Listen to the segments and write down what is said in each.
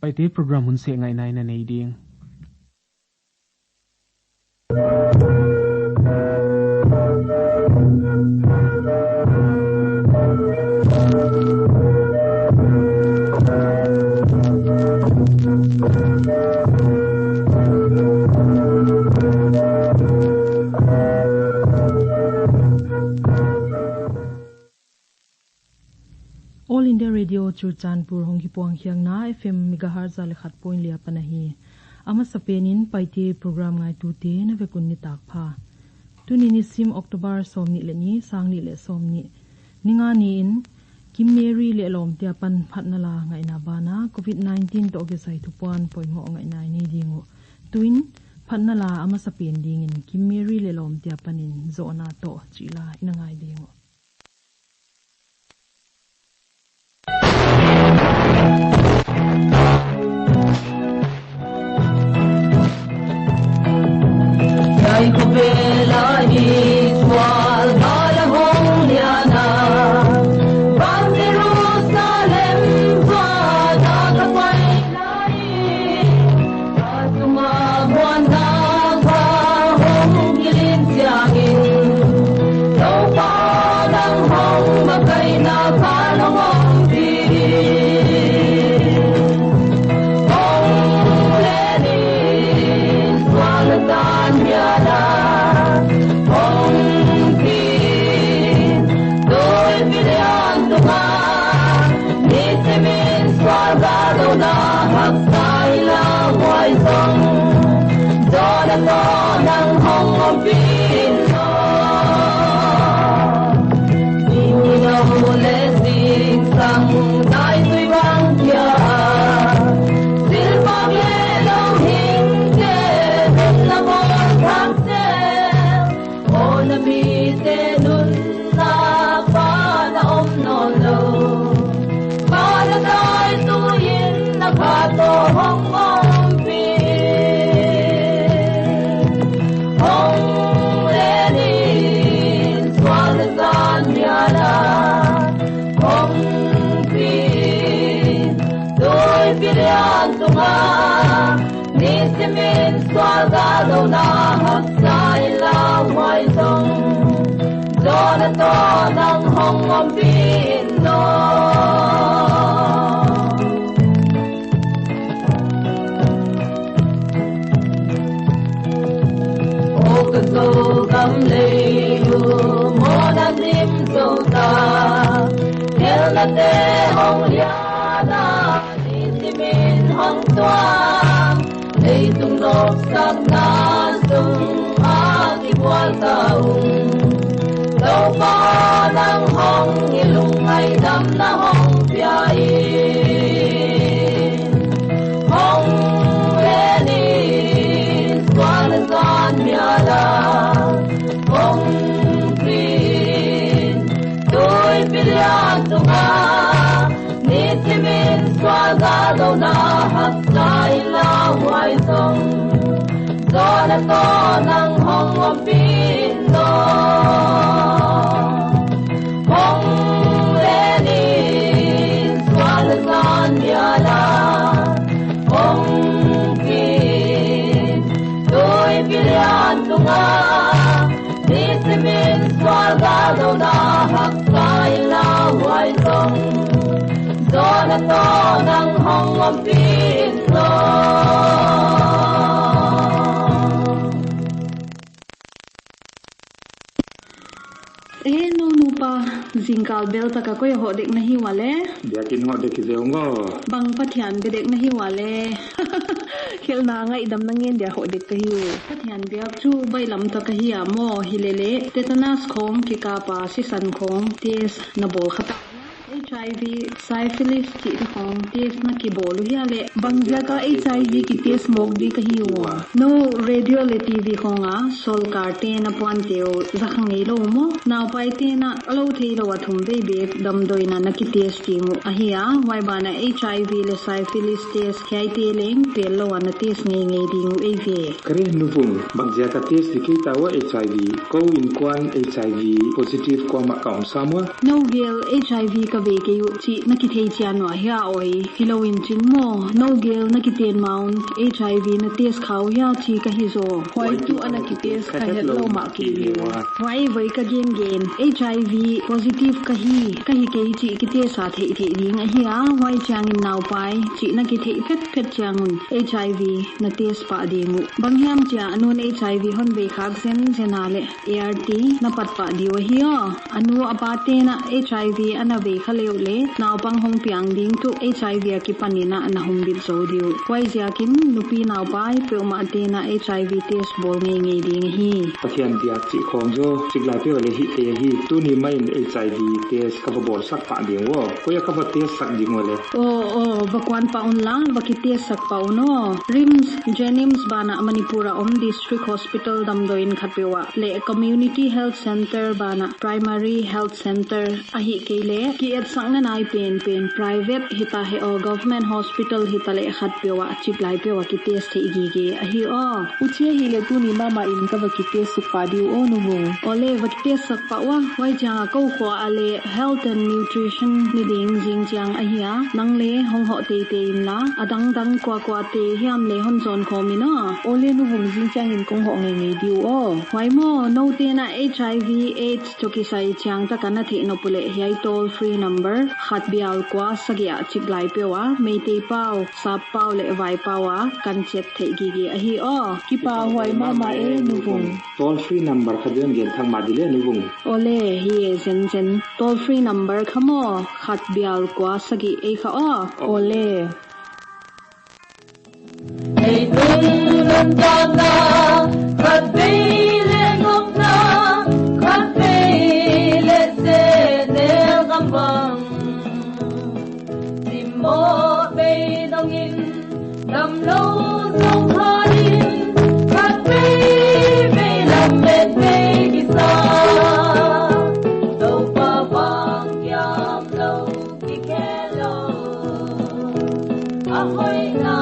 Paite program hun se ngai nai na nei ding. All India Radio Churchanpur Hongki Puang Hyang na FM megahertz ale khat point lia panahi ama sapenin paite program ngai tu te na vekun ni takpha tunini sim October somni le ni sangni le somni ninga ni in Kim Mary le lom tia pan phatnala ngai na bana COVID-19 to ge sai tu pon poi ngo ngai nai ni dingu tuin phatnala ama sapen dingin Kim Mary le lom tia panin zona to chila ina ngai dingu Ay ko bela iswal balahong liana Bang Jerusalem Bada kapay lai Atumabuan na kahong gilin siyangin Daw pa ng hong magay na kalawang Swalgado na haksay laway song Donato ng hongong pino O kasogam leyo mo na dim sota Kel na te hong liana Nisimin hong tuang Ay tunok sa nasong akibual taong Daw pa ng hong ilungay dam na hong piyain Hong lenis walasan miyala Hong pin Do'y pilyan tunga Nitimin swagado na haksay laway song Donato ng hongong pino Hong lenin swalasan yala Hong pin Do'y pilyan tunga Nitimin swagado na haksay laway song Donato ng hongong pino no nupa zingkal bel taka koy hodek nahi wale biakin hodek zeongo bang pathian bedek nahi wale khilna nga idam nangen dia hodek kahiu pathian biak chu bailam ta kahia mo hilele tetanus khom kikapa sisan khom tes nabol khata HIV syphilis ki khom tes na ki bolu hiale bangja ka HIV ki tes mok di kahiu no radio le TV khonga sol karte na poanteo zakhang lo mo now paite na alo thelo wathum be dam doina na ki tes tingu ahia wai bana HIV le syphilis tes khaite leng pelo wana tes nge nge dingu ave kare nupung bangja ka tes dikita wa HIV ko in kwan HIV positive ko ma kaum samwa no gel HIV ka be ke yu chi na ki thei chian wa hia oi Halloween chin mo no gel na ki ten maun HIV na test khau ya chi ka hi zo hoi tu ana ki test ka het lo ma ki wai voi ka gen HIV positive ka hi ke chi ki te sa thei ding a hi a wai chang in nau pai chi na ki thei phet changun HIV na test pa ding bang hiam cha anon HIV hon be khak sen ale ART na pat pa diwa hi anu apate na HIV ana be khaleu le naw pang hong piang ding tu HIV ki panina na hom bit zo diu wai ja kin nupi naw pai pe ma te na HIV test bol nge ding hi pathian dia chi khong jo chiglai pe le hi te hi tu ni mai HIV test ka bol sak pa ding wo ko ya ka ba test sak ding le bakwan pa online baki test sak pa no rims jenims bana manipura district hospital damdoin khatpewa le community health center bana primary health center ahi kele ki et sangna nai pen private hita he government hospital hita le khatpewa chiplai pewa ki test the gige ahi uche hi le tu ni mama in ka ki test su pa diu nu mo ole wa test sak pa wa wai ja ko khwa ale health and nutrition ni ding jing chang ahia nang le hong ho te in la adang kwa te hiam le hon zon khomi na ole nu hum jing chang in kong ho nge diu wai mo no te na HIV AIDS choki sai chang ta kana the no pule hiai toll free number khat bial kwa sagya chiklai pewa me te pau sap pau le vai pawa kan chet the gige ahi ki pa hoi mama nu bung toll free number khaden gen thang ma dile nu bung ole hi zen toll free number khamo khat bial kwa sagi e kha ole Hey dun da da khat be le ngok na khat be le se de gam bang sim mo be dong in dam lo song ha in khat be lam be ki sa do pa bang yam lo ki kelo ahoy na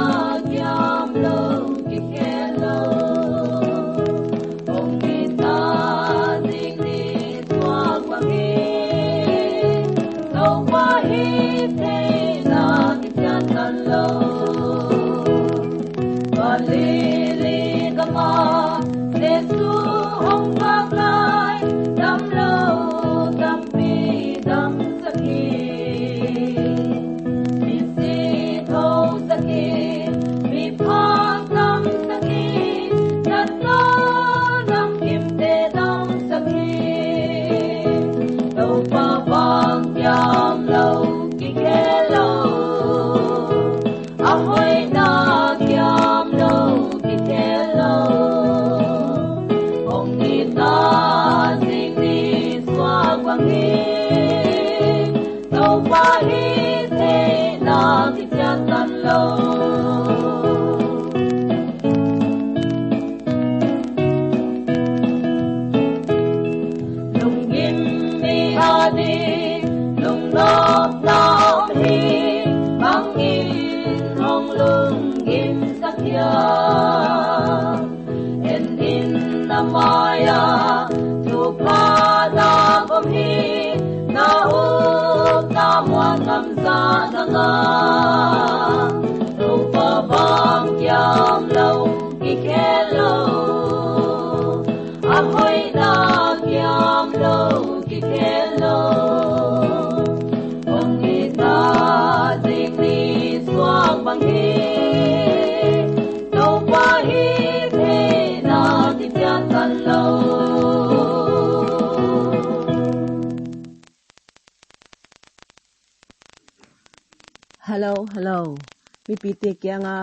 Hello. Mi pite kya nga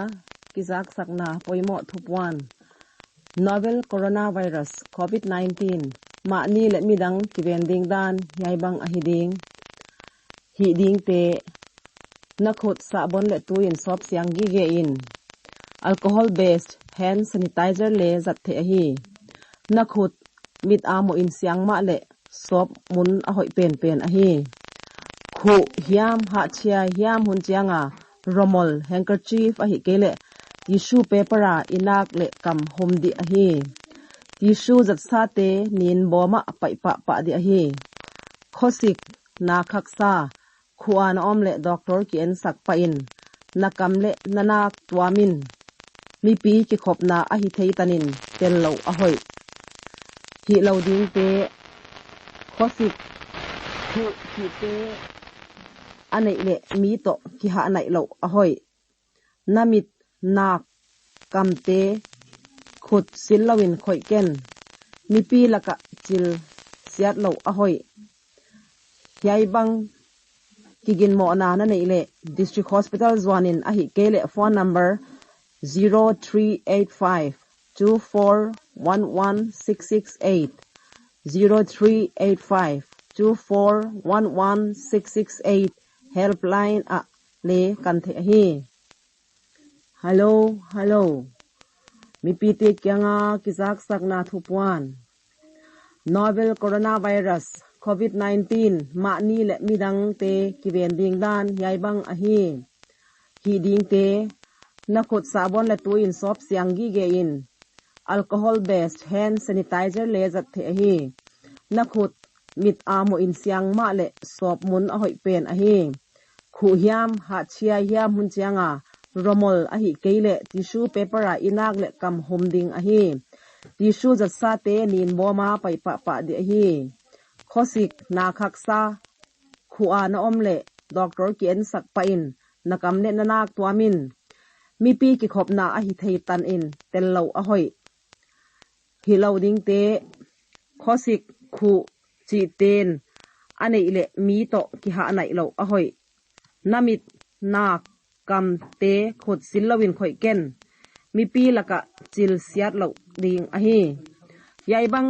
kizak sakna poimo thupwan. Novel coronavirus COVID-19 ma ni let mi dang tibending dan yai bang ahiding. Hi ding te nakhot sabon le tu in sop siang gige in. Alcohol based hand sanitizer le zat the hi. Nakhot mit amo in siang ma le sop mun ahoy pen ahi. Khu hiam ha chia hiam hun chianga romol handkerchief ahi kele tissue papera inak le kam homdi ahi tissue zat sa te nin boma pai pa di ahi khosik na khaksa khuan om le doctor ki en sak pa in nakam le nanak tuamin mi pi ki khopna a hi thei tanin tel lo a hoi hi lo ding te khosik thu ki te anei le mi to ki ha nai lo a hoi namit nak kam te khut sil lawin khoi ken mi pi laka chil siat lo a hoi yai bang kigin mo na na nei le district hospital zwanin a hi ke le phone number 0385 2411668 0385 2411668 helpline a le kan the hi hello mi pi te kyanga kizak sakna thupuan novel coronavirus COVID-19 ma ni le midang te kiven ding dan yai bang a hi ding te na khot sabon le tuin sop siang gige in alcohol based hand sanitizer le zat the hi na khot mit amo in siang ma le sop mun a hoi pen a hi khu hiam ha chia hiam hun chianga romol a hi keile tissue paper a inak le kam hom ding a hi tissue zat sa te nin boma pai pa de hi khosik na khaksa khua na omle doctor ki en sak pa in nakam ne nanak tuamin mi pi ki khopna a hi thei tan in tel lo a hoi hi lo ding te khosik khu chi ten anei le mi to ki ha nai lo a hoi namit nak kam te khut sil lawin khoi ken mi pi laka chil siat lo ding a hi yai bang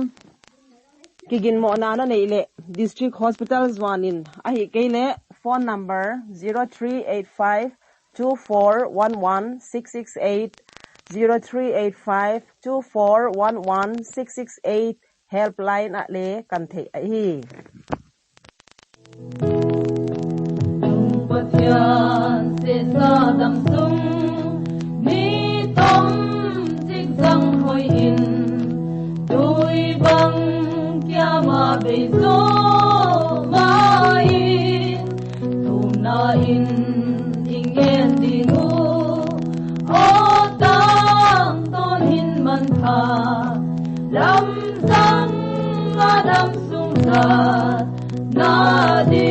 kigin mo na na nei le district hospital zwanin a hi ke le phone number 0385 2411668 0385 2411668 helpline a le kan the a hi Pathian se sa dam sung mi tom tik sang hoi in tui bang kya ma be zo mai tum na in ingen dingu o tang ton hin man tha lam sang adam sung sa na di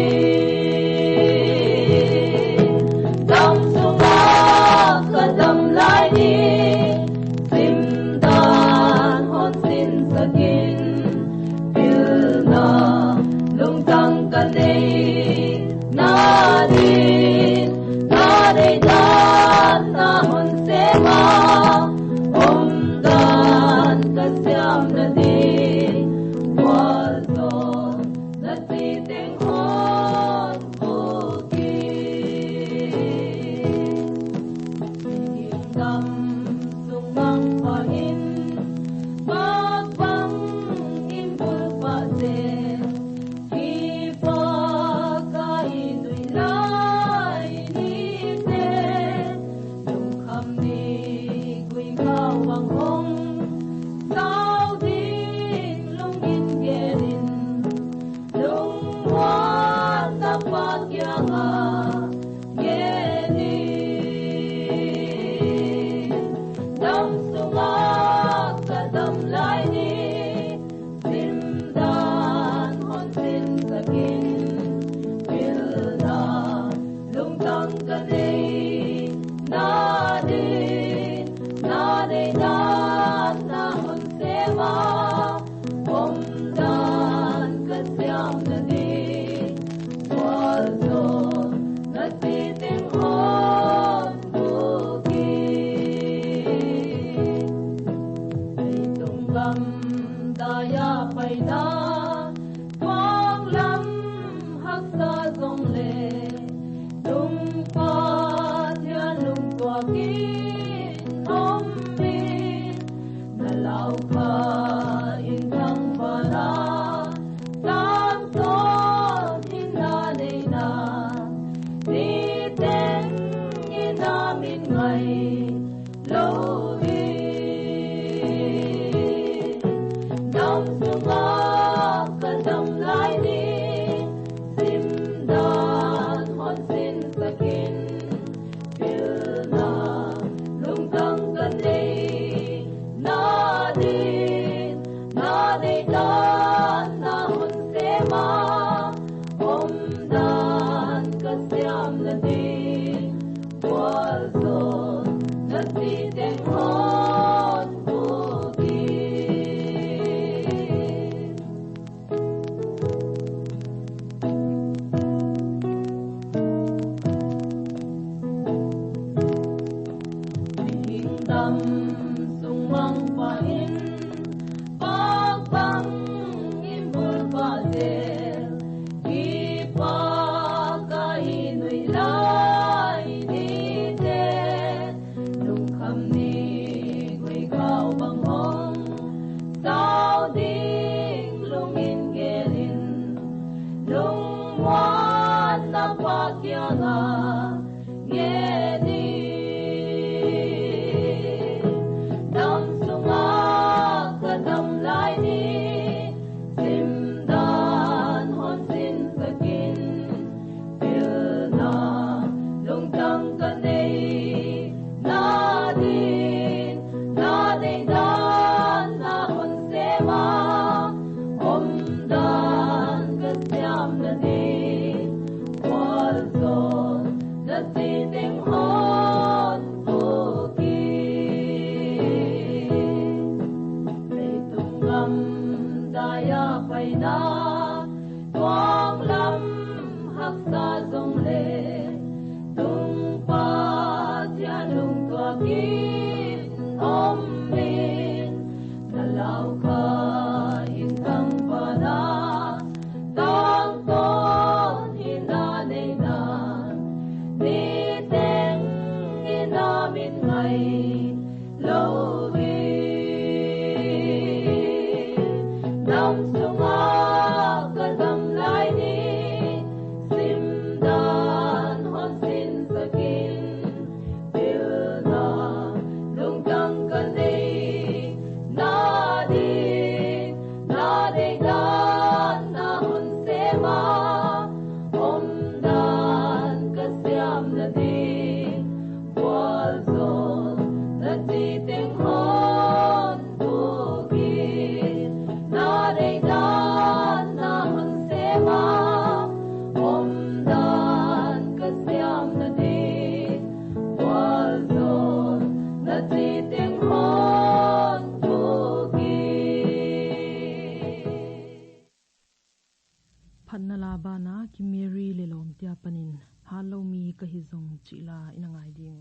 Banah ki Mary le lom tia panin halo mi ka hi zong chila ina ngai ding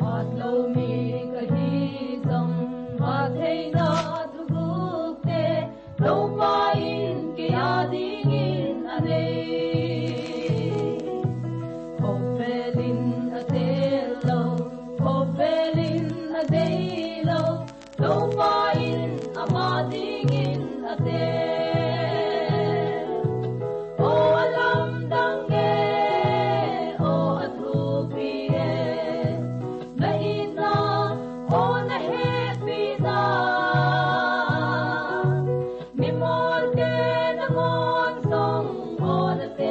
halo mi ka hi zong ma thei na thu guk te lo pa in ke a ding in ane hopelin a te lo hopelin a te lo pa in ama ding in a te o alam dang ge o athu pi e na ina o na happy na mi mor ke na mon song o na te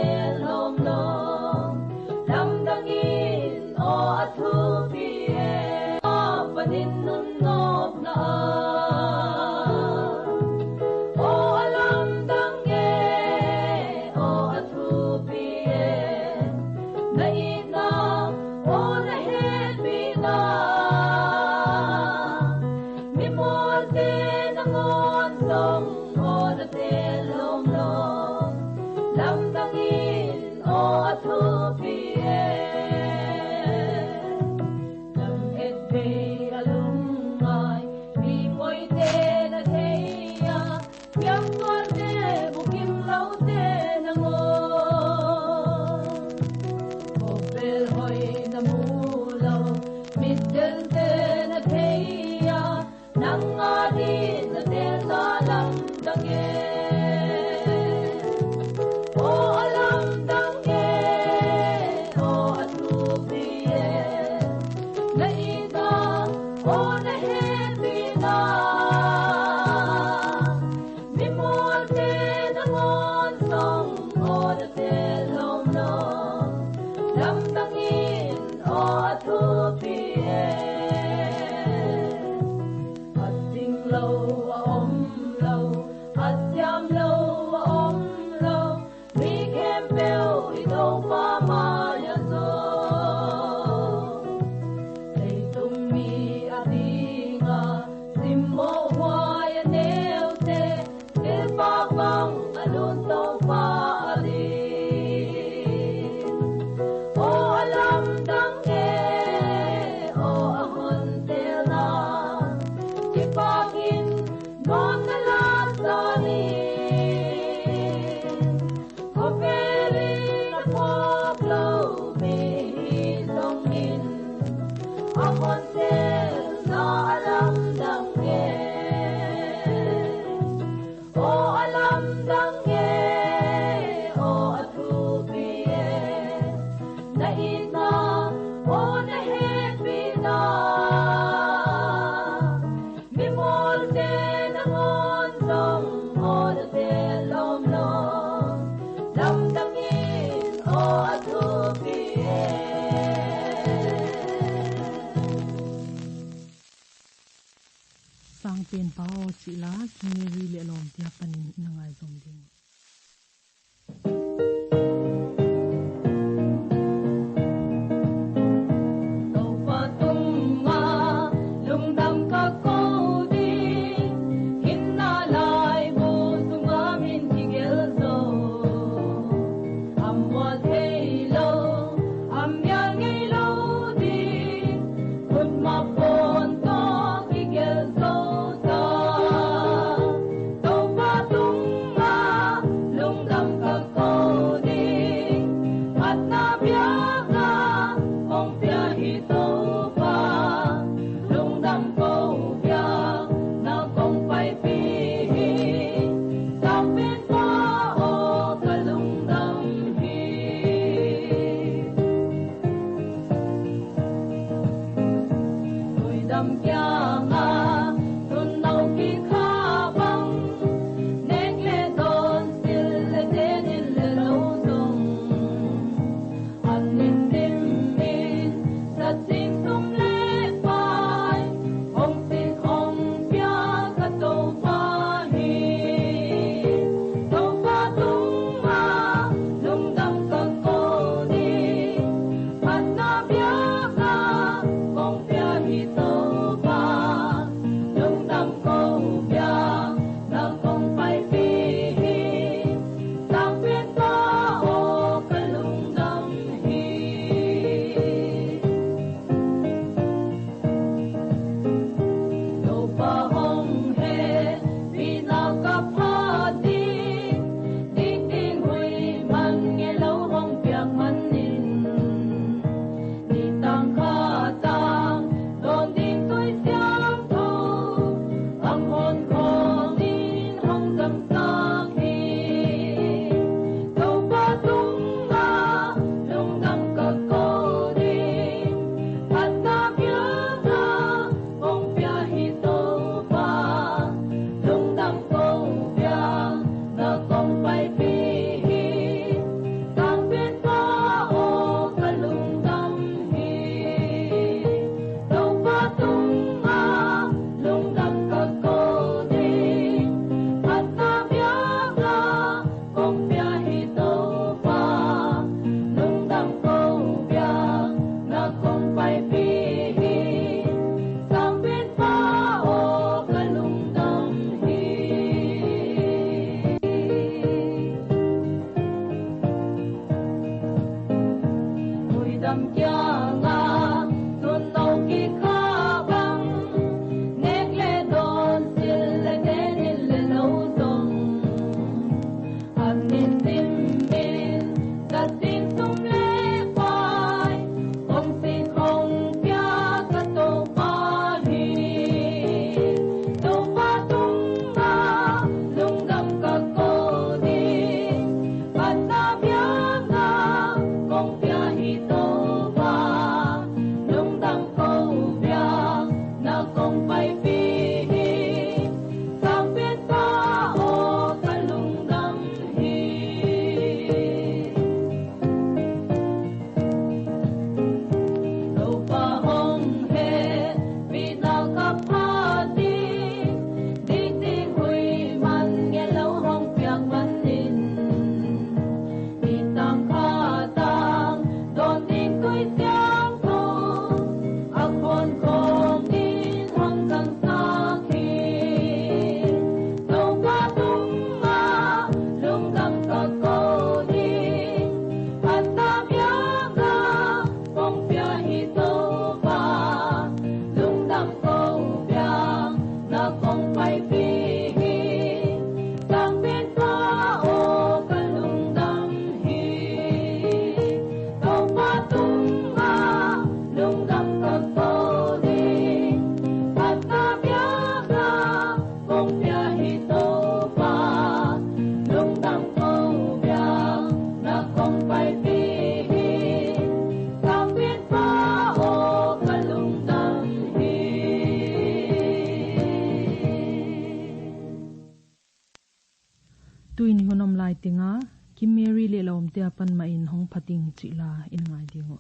tuin honom lai tinga kim Mary le lom te apan ma in hong phating chila in ngai dingo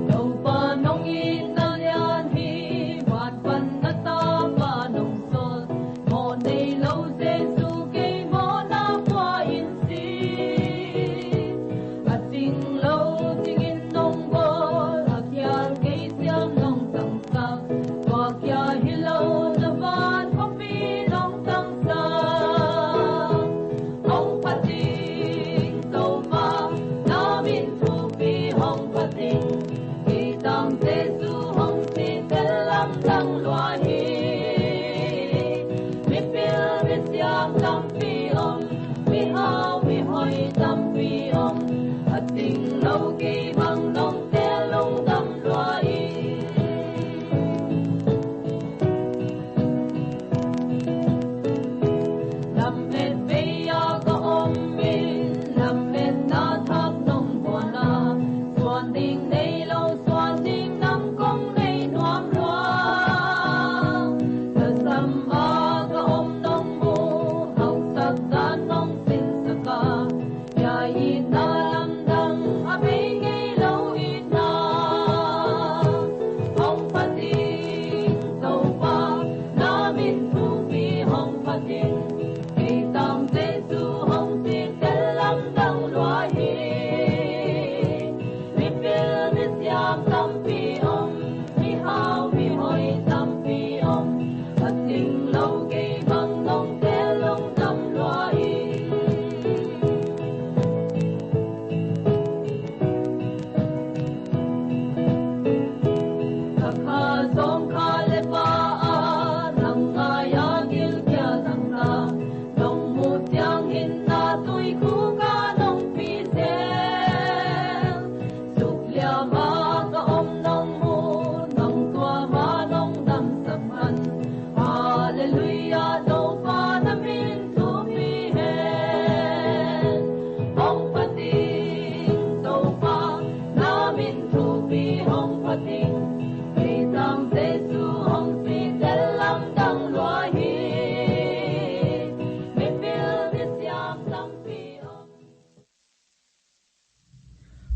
đâu pa nong in na lian hi wat pan na ta pa nong sol mo nei lo se su ke mo na kwa in si a ting lo ting in nong bol a kya ke siam nong tang sa kwa kya hi lo na van ho pi nong tang sa hong pa ting to ma na min thu pi hong pa ting Tang te su hong si te lam tang lua hi mi pil mi siam tam pi om mi hao mi hoi tam pi om a ting lâu ki bang nong te long tam lua hi lam et pe ya ko om min lam et na thak nong bona suan ding nei lo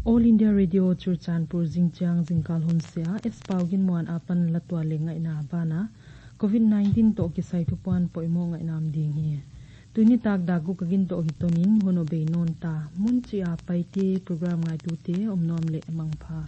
All India Radio Churchanpur Jingchang Jingkal Hunsia Espaugin Muan Apan Latwa Lengai na Banah COVID-19 to kisai tupuan poimo ngai nam ding hi tuni tak dagu kagin to hitonin hono be non ta munchi a paite program ngai tu te omnom le mangpha